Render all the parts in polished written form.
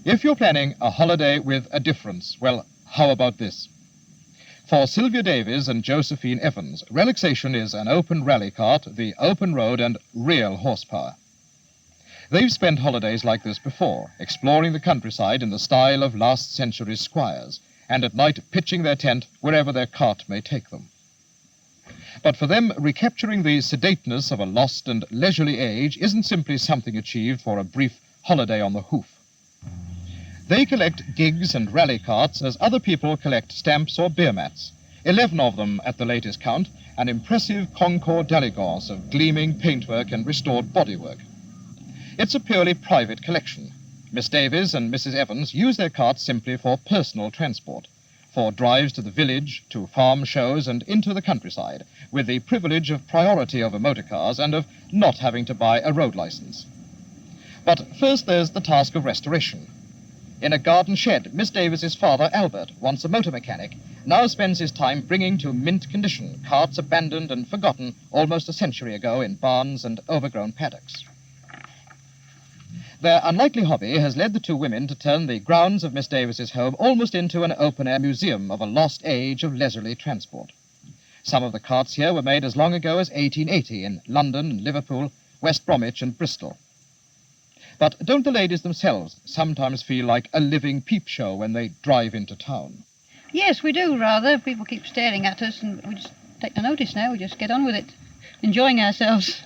If you're planning a holiday with a difference, well, how about this? For Sylvia Davies and Josephine Evans, relaxation is an open rally cart, the open road and real horsepower. They've spent holidays like this before, exploring the countryside in the style of last century's squires, and at night pitching their tent wherever their cart may take them. But for them, recapturing the sedateness of a lost and leisurely age isn't simply something achieved for a brief holiday on the hoof. They collect gigs and rally carts as other people collect stamps or beer mats, 11 of them at the latest count, an impressive Concours d'Elegance of gleaming paintwork and restored bodywork. It's a purely private collection. Miss Davies and Mrs. Evans use their carts simply for personal transport, for drives to the village, to farm shows and into the countryside, with the privilege of priority over motor cars and of not having to buy a road license. But first there's the task of restoration. In a garden shed, Miss Davies's father, Albert, once a motor mechanic, now spends his time bringing to mint condition carts abandoned and forgotten almost a century ago in barns and overgrown paddocks. Their unlikely hobby has led the two women to turn the grounds of Miss Davies's home almost into an open-air museum of a lost age of leisurely transport. Some of the carts here were made as long ago as 1880 in London and Liverpool, West Bromwich and Bristol. But don't the ladies themselves sometimes feel like a living peep show when they drive into town? Yes, we do, rather. People keep staring at us and we just take no notice now. We just get on with it, enjoying ourselves.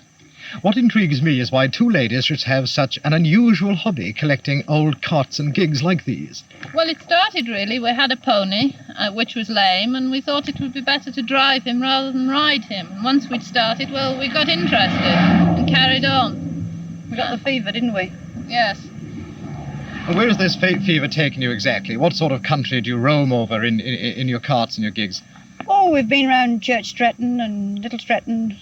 What intrigues me is why two ladies should have such an unusual hobby collecting old carts and gigs like these. Well, it started really. We had a pony, which was lame, and we thought it would be better to drive him rather than ride him. And once we'd started, well, we got interested and carried on. We got the fever, didn't we? Yes. Where has this fever taken you exactly? What sort of country do you roam over in your carts and your gigs? Oh, we've been round Church Stretton and Little Stretton,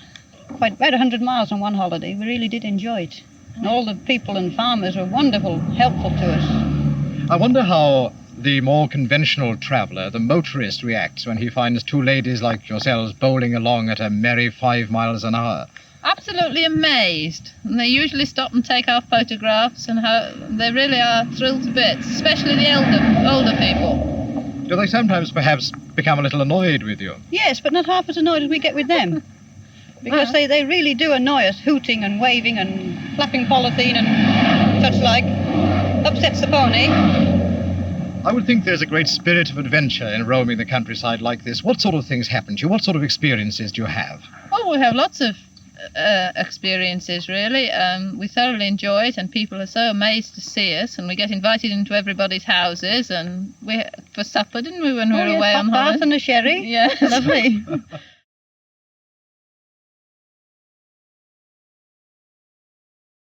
quite about 100 miles on one holiday. We really did enjoy it. And all the people and farmers were wonderful, helpful to us. I wonder how the more conventional traveller, the motorist, reacts when he finds two ladies like yourselves bowling along at a merry 5 miles an hour. Absolutely amazed. And they usually stop and take our photographs, and they really are thrilled to bits, especially the older people. Do they sometimes perhaps become a little annoyed with you? Yes, but not half as annoyed as we get with them. Because they really do annoy us, hooting and waving and flapping polythene and such like. Upsets the pony. I would think there's a great spirit of adventure in roaming the countryside like this. What sort of things happen to you? What sort of experiences do you have? Oh, we have lots of experiences, really. We thoroughly enjoy it, and people are so amazed to see us, and we get invited into everybody's houses, and for supper, didn't we, when we were away on holiday? Bath and a sherry. Yes. Lovely.